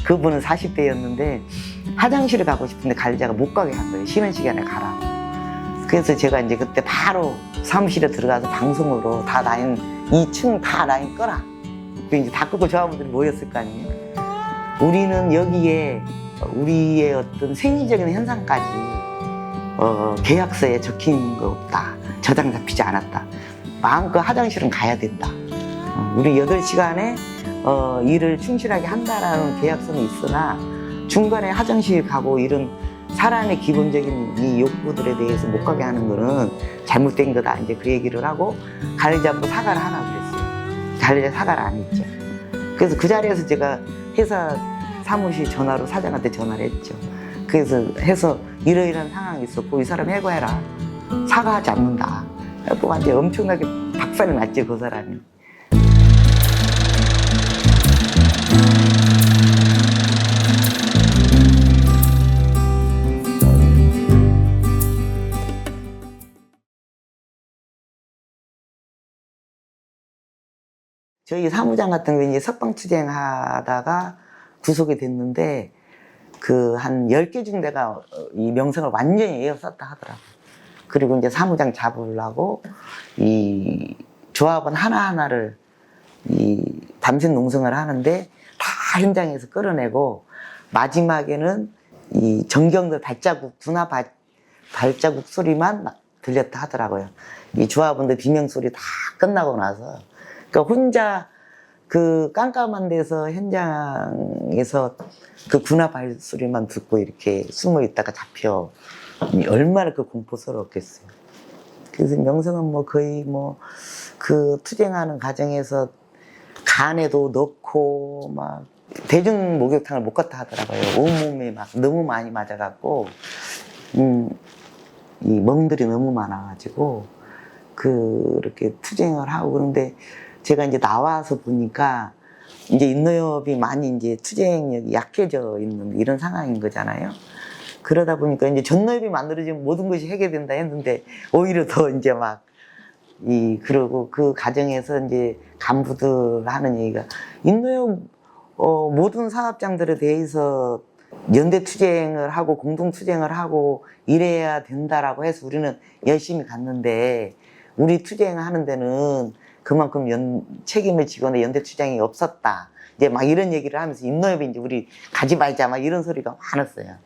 그분은 40대였는데 화장실을 가고 싶은데 관리자가 못 가게 한 거예요. 쉬는 시간에 가라. 그래서 제가 이제 그때 바로 사무실에 들어가서 방송으로 다 라인 2층 다 라인 꺼라. 그 이제 다 끄고 조합원들이 모였을 거 아니에요. 우리는 여기에 우리의 어떤 생리적인 현상까지 계약서에 적힌 거 없다. 저장 잡히지 않았다. 마음껏 화장실은 가야 된다. 우리 8시간에 일을 충실하게 한다라는 계약서는 있으나 중간에 화장실 가고 이런 사람의 기본적인 이 욕구들에 대해서 못 가게 하는 거는 잘못된 거다. 이제 그 얘기를 하고 관리자도 사과를 하라고 그랬어요. 관리자 사과를 안 했죠. 그래서 그 자리에서 제가 회사 사무실 전화로 사장한테 전화를 했죠. 그래서 해서 이러이러한 상황이 있었고 이 사람 해고해라. 사과하지 않는다. 그래서 완전 엄청나게 박살이 났죠, 그 사람이. 저희 사무장 같은 경우에 이제 석방투쟁 하다가 구속이 됐는데 그 한 10개 중대가 이 명성을 완전히 에워쌌다 하더라고요. 그리고 이제 사무장 잡으려고 이 조합원 하나하나를 이 밤샘 농성을 하는데 다 현장에서 끌어내고 마지막에는 이 전경들 발자국, 군화 발자국 소리만 들렸다 하더라고요. 이 조합원들 비명 소리 다 끝나고 나서. 그러니까 혼자 그 깜깜한 데서 현장에서 그 군화 발소리만 듣고 이렇게 숨어 있다가 잡혀. 얼마나 그 공포스러웠겠어요. 그래서 명성은 뭐 거의 뭐 그 투쟁하는 과정에서 간에도 넣고 막 대중 목욕탕을 못 갔다 하더라고요. 온몸에 막 너무 많이 맞아갖고 이 멍들이 너무 많아가지고 그렇게 투쟁을 하고. 그런데 제가 이제 나와서 보니까 이제 인노협이 많이 이제 투쟁력이 약해져 있는 이런 상황인 거잖아요. 그러다 보니까 이제 전노협이 만들어지면 모든 것이 해결된다 했는데 오히려 더 이제 막 그러고 그 과정에서 이제 간부들 하는 얘기가 인노협 모든 사업장들에 대해서 연대 투쟁을 하고 공동 투쟁을 하고 이래야 된다라고 해서 우리는 열심히 갔는데 우리 투쟁하는 데는 그만큼 책임을 지거나 연대 투쟁이 없었다. 이제 막 이런 얘기를 하면서 인노협이 이제 우리 가지 말자 막 이런 소리가 많았어요.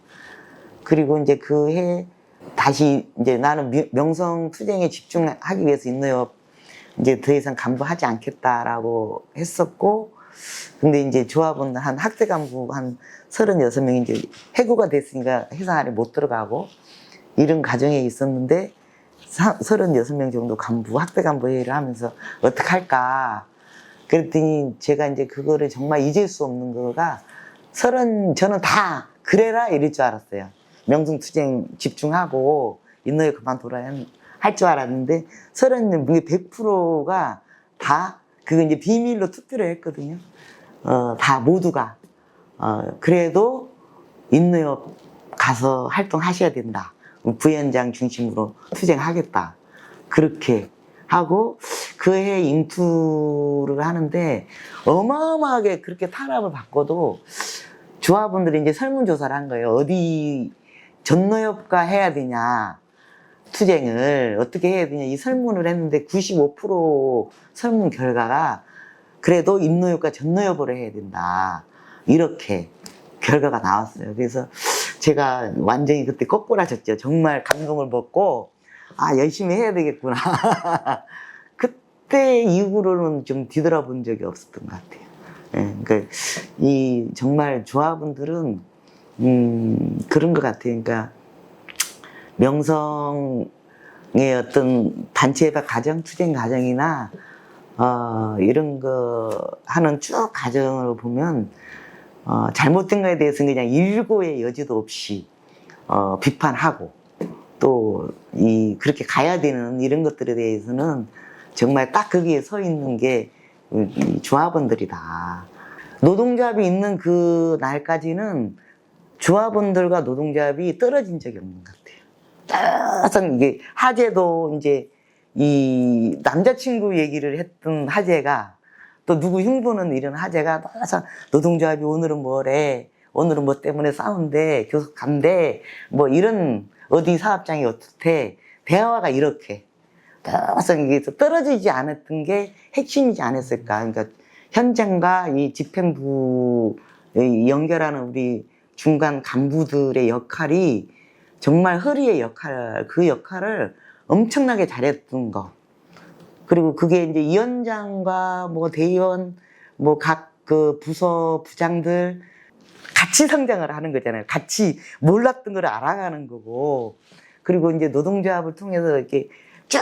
그리고 이제 그 해 다시 이제 나는 명성 투쟁에 집중하기 위해서 인노협 이제 더 이상 간부하지 않겠다라고 했었고, 근데 이제 조합은 한 학대 간부 한 36명이 이제 해고가 됐으니까 회사 안에 못 들어가고 이런 과정에 있었는데 36명 정도 간부, 학대 간부 회의를 하면서 어떻게 할까. 그랬더니 제가 이제 그거를 정말 잊을 수 없는 거가 저는 다 그래라 이럴 줄 알았어요. 명성투쟁 집중하고 인노협 그만둬라 할 줄 알았는데 100%가 다 그거 이제 비밀로 투표를 했거든요. 다 모두가 그래도 인노협 가서 활동하셔야 된다. 부위원장 중심으로 투쟁하겠다. 그렇게 하고 그 해 인투를 하는데 어마어마하게 그렇게 탄압을 받고도 조합원들이 이제 설문조사를 한 거예요. 어디 전노협과 해야 되냐, 투쟁을 어떻게 해야 되냐 이 설문을 했는데 95% 설문 결과가 그래도 인노협과 전노협으로 해야 된다. 이렇게 결과가 나왔어요. 그래서 제가 완전히 그때 꼬꾸라졌죠. 정말 감동을 먹고 열심히 해야 되겠구나. 그때 이후로는 좀 뒤돌아본 적이 없었던 것 같아요. 예, 그러니까 정말 조합원들은 그런 것 같아요. 그러니까 명성의 어떤 단체바 과정, 투쟁 과정이나 이런 거 하는 쭉 과정을 보면 잘못된 거에 대해서는 그냥 일고의 여지도 없이 비판하고 또 그렇게 가야 되는 이런 것들에 대해서는 정말 딱 거기에 서 있는 게 조합원들이다. 노동조합이 있는 그 날까지는 조합원들과 노동조합이 떨어진 적이 없는 것 같아요. 항상 이게 하재도 이제 이 남자친구 얘기를 했던 하재가 또 누구 흉보는 이런 화제가 나와서 노동조합이 오늘은 뭐래, 오늘은 뭐 때문에 싸운대, 교섭 간대, 뭐 이런 어디 사업장이 어떻대, 대화가 이렇게 항상 이게 떨어지지 않았던 게 핵심이지 않았을까. 그러니까 현장과 이 집행부 연결하는 우리 중간 간부들의 역할이 정말 허리의 역할, 그 역할을 엄청나게 잘했던 거. 그리고 그게 이제 위원장과 뭐 대의원, 뭐 각 그 부서 부장들 같이 성장을 하는 거잖아요. 같이 몰랐던 걸 알아가는 거고. 그리고 이제 노동조합을 통해서 이렇게 쭉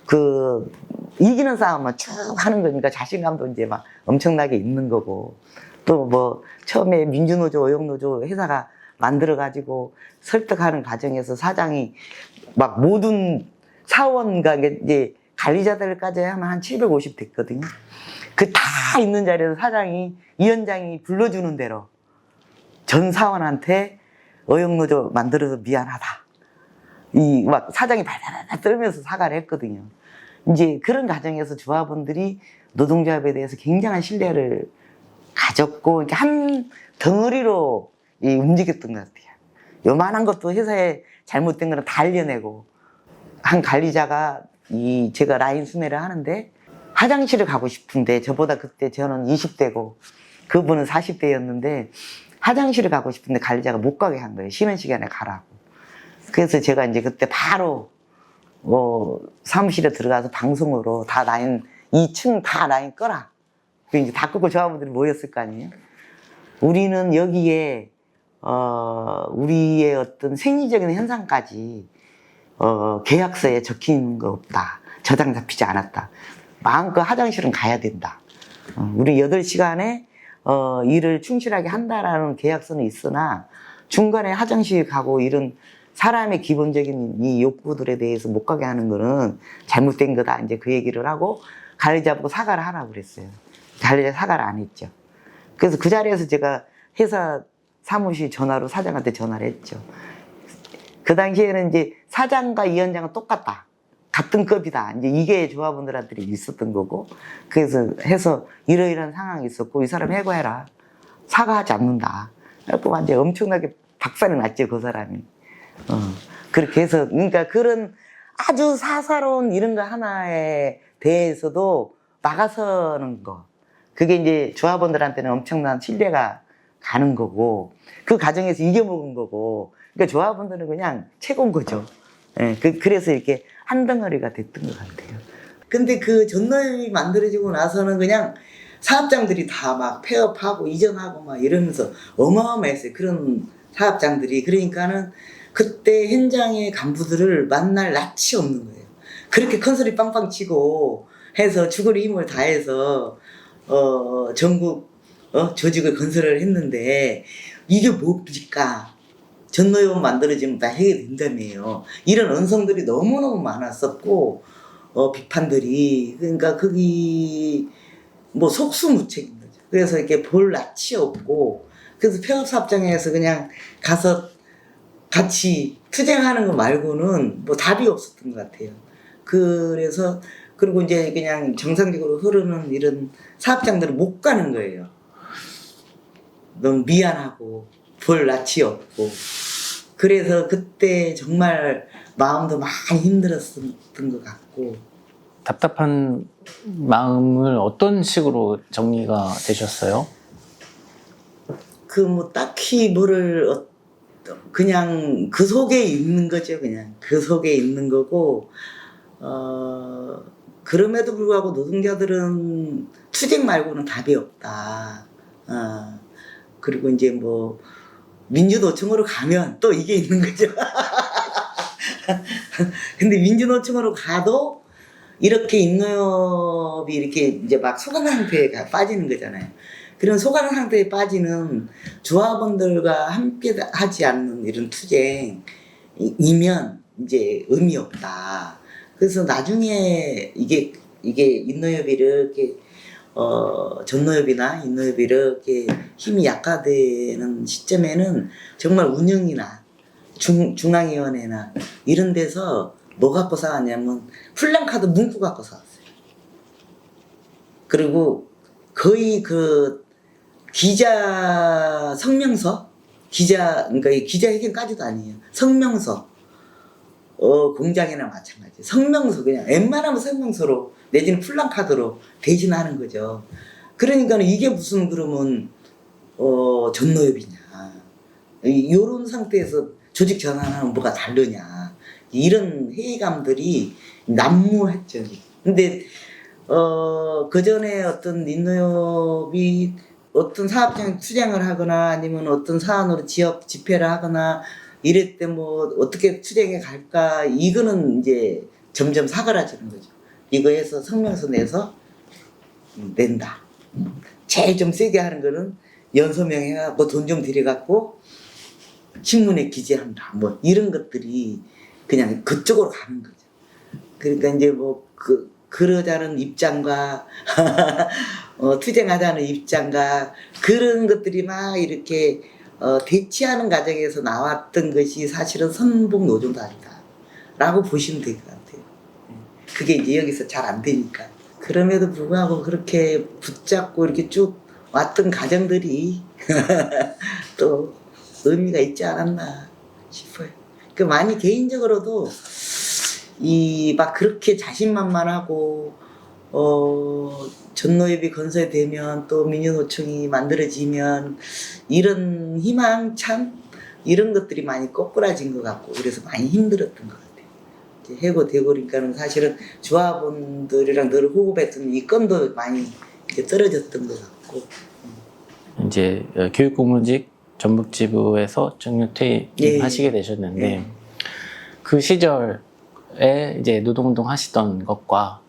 그 이기는 싸움만 쭉 하는 거니까 자신감도 이제 막 엄청나게 있는 거고. 또 뭐 처음에 민주노조, 어용노조 회사가 만들어가지고 설득하는 과정에서 사장이 막 모든 사원과 이제 관리자들까지 하면 한 750 됐거든요. 그 다 있는 자리에서 사장이, 위원장이 불러주는 대로 전 사원한테 어용노조 만들어서 미안하다. 이 막 사장이 발발발 떨면서 사과를 했거든요. 이제 그런 과정에서 조합원들이 노동조합에 대해서 굉장한 신뢰를 가졌고, 이렇게 한 덩어리로 움직였던 것 같아요. 요만한 것도 회사에 잘못된 거는 다 알려내고, 한 관리자가 제가 라인 순회를 하는데 화장실을 가고 싶은데, 저보다 그때 저는 20대고 그분은 40대였는데 화장실을 가고 싶은데 관리자가 못 가게 한 거예요. 쉬는 시간에 가라고. 그래서 제가 이제 그때 바로 사무실에 들어가서 방송으로 다 라인, 2층 다 라인 꺼라. 이제 다 끄고 조합원들이 모였을 거 아니에요. 우리는 여기에 우리의 어떤 생리적인 현상까지 계약서에 적힌 거 없다. 저장 잡히지 않았다. 마음껏 화장실은 가야 된다. 우리 8시간에 일을 충실하게 한다라는 계약서는 있으나 중간에 화장실 가고 이런 사람의 기본적인 이 욕구들에 대해서 못 가게 하는 거는 잘못된 거다. 이제 그 얘기를 하고 관리자 보고 사과를 하라고 그랬어요. 관리자 사과를 안 했죠. 그래서 그 자리에서 제가 회사 사무실 전화로 사장한테 전화를 했죠. 그 당시에는 이제 사장과 위원장은 똑같다. 같은 급이다. 이제 이게 조합원들한테 있었던 거고. 그래서 해서 이러이러한 상황이 있었고, 이 사람 해고해라. 사과하지 않는다. 그래서 완전 엄청나게 박살이 났죠, 그 사람이. 그렇게 해서, 그러니까 그런 아주 사사로운 이런 거 하나에 대해서도 막아서는 거. 그게 이제 조합원들한테는 엄청난 신뢰가 가는 거고, 그 과정에서 이겨먹은 거고, 그러니까 조합원들은 그냥 최고인 거죠. 예, 그래서 이렇게 한 덩어리가 됐던 것 같아요. 근데 그 전노협이 만들어지고 나서는 그냥 사업장들이 다 막 폐업하고 이전하고 막 이러면서 어마어마했어요. 그런 사업장들이. 그러니까는 그때 현장의 간부들을 만날 낯이 없는 거예요. 그렇게 큰 소리 빵빵 치고 해서 죽을 힘을 다해서 전국 조직을 건설을 했는데 이게 뭡니까? 전노협은 만들어지면 다 해결된다며요. 이런 언성들이 너무너무 많았었고 비판들이. 그러니까 거기 뭐 속수무책인 거죠. 그래서 이렇게 볼 낯이 없고, 그래서 폐업사업장에서 그냥 가서 같이 투쟁하는 거 말고는 뭐 답이 없었던 것 같아요. 그래서 그리고 이제 그냥 정상적으로 흐르는 이런 사업장들은 못 가는 거예요. 너무 미안하고 볼 낯이 없고. 그래서 그때 정말 마음도 많이 힘들었던 것 같고. 답답한 마음을 어떤 식으로 정리가 되셨어요? 그 뭐 딱히 뭐를 그냥 그 속에 있는 거죠. 그냥 그 속에 있는 거고. 그럼에도 불구하고 노동자들은 투쟁 말고는 답이 없다. 그리고 이제 뭐 민주노총으로 가면 또 이게 있는 거죠. 근데 민주노총으로 가도 이렇게 인노협이 이렇게 이제 막 소강 상태에 빠지는 거잖아요. 그런 소강 상태에 빠지는 조합원들과 함께 하지 않는 이런 투쟁이면 이제 의미 없다. 그래서 나중에 이게 인노협이 이렇게 전노협이나 인노협이 이렇게 힘이 약화되는 시점에는 정말 운영이나 중앙위원회나 이런 데서 뭐 갖고 싸웠냐면 플랜카드 문구 갖고 싸웠어요. 그리고 거의 그 기자 성명서, 그러니까 이 기자회견까지도 아니에요. 성명서, 공장이나 마찬가지. 성명서 그냥 웬만하면 성명서로 내지는 플랜카드로 대신하는 거죠. 그러니까는 이게 무슨 그러면 전노협이냐. 이런 상태에서 조직 전환하면 뭐가 다르냐. 이런 회의감들이 난무했죠. 근데 그 전에 어떤 인노협이 어떤 사업장 투쟁을 하거나 아니면 어떤 사안으로 지역 집회를 하거나 이럴 때 뭐 어떻게 투쟁에 갈까 이거는 이제 점점 사그라지는 거죠. 이거에서 성명서 내서 낸다. 제일 좀 세게 하는 거는 연서명해가 뭐 돈 좀 들여갖고 신문에 기재한다. 뭐 이런 것들이 그냥 그쪽으로 가는 거죠. 그러니까 이제 뭐 그러자는 입장과 투쟁하자는 입장과 그런 것들이 막 이렇게 대치하는 과정에서 나왔던 것이 사실은 선봉 노조단이다라고 보시면 될 것 같아요. 그게 이제 여기서 잘 안 되니까. 그럼에도 불구하고 그렇게 붙잡고 이렇게 쭉 왔던 과정들이 또 의미가 있지 않았나 싶어요. 그 많이 개인적으로도 막 그렇게 자신만만하고 전노협이 건설되면 또 민주노총이 만들어지면 이런 희망찬 이런 것들이 많이 꼬꾸라진 것 같고 그래서 많이 힘들었던 것 같아요. 이제 해고되고 그러니까는 사실은 조합원들이랑 늘 호흡했던 이 건도 많이 이제 떨어졌던 것 같고. 이제 교육공무직 전북지부에서 정년 퇴임하시게 되셨는데 예. 그 시절에 이제 노동운동 하시던 것과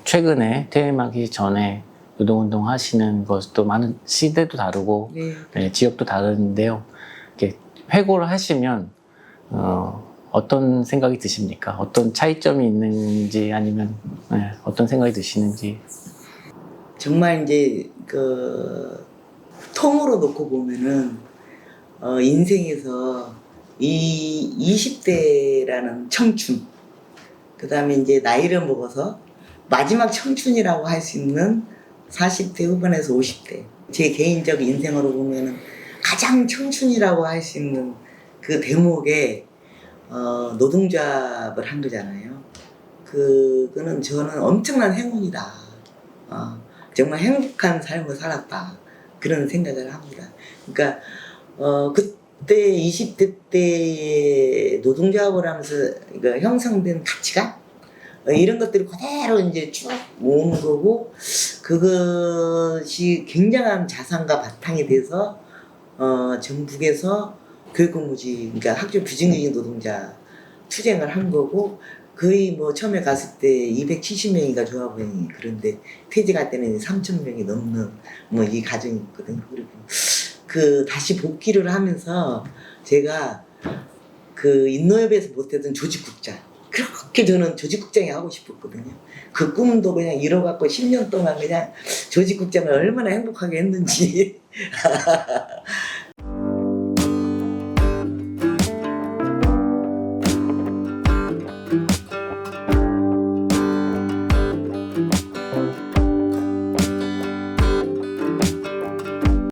최근에 퇴임하기 전에 노동운동 하시는 것도 많은 시대도 다르고 네. 네, 지역도 다른데요. 이렇게 회고를 하시면 어떤 생각이 드십니까? 어떤 차이점이 있는지 아니면 어떤 생각이 드시는지. 정말 이제 그 통으로 놓고 보면은 인생에서 이 20대라는 청춘, 그 다음에 이제 나이를 먹어서 마지막 청춘이라고 할 수 있는 40대 후반에서 50대. 제 개인적 인생으로 보면은 가장 청춘이라고 할 수 있는 그 대목에 노동조합을 한 거잖아요. 그거는 저는 엄청난 행운이다. 정말 행복한 삶을 살았다. 그런 생각을 합니다. 그러니까 그때 20대 때 노동조합을 하면서 그러니까 형성된 가치관 이런 것들이 그대로 이제 쭉 모은 거고 그것이 굉장한 자산과 바탕이 돼서 전북에서 교육공무직 그러니까 학교 비정규직 노동자 투쟁을 한 거고 거의 뭐 처음에 갔을 때 270명이가 조합원이 그런데 퇴직할 때는 3,000명이 넘는 뭐 이 과정이 있거든요. 그리고 다시 복귀를 하면서 제가 그 인노협에서 못했던 조직국장 그렇게 저는 조직국장이 하고 싶었거든요. 그 꿈도 그냥 이뤄갖고 10년 동안 그냥 조직국장을 얼마나 행복하게 했는지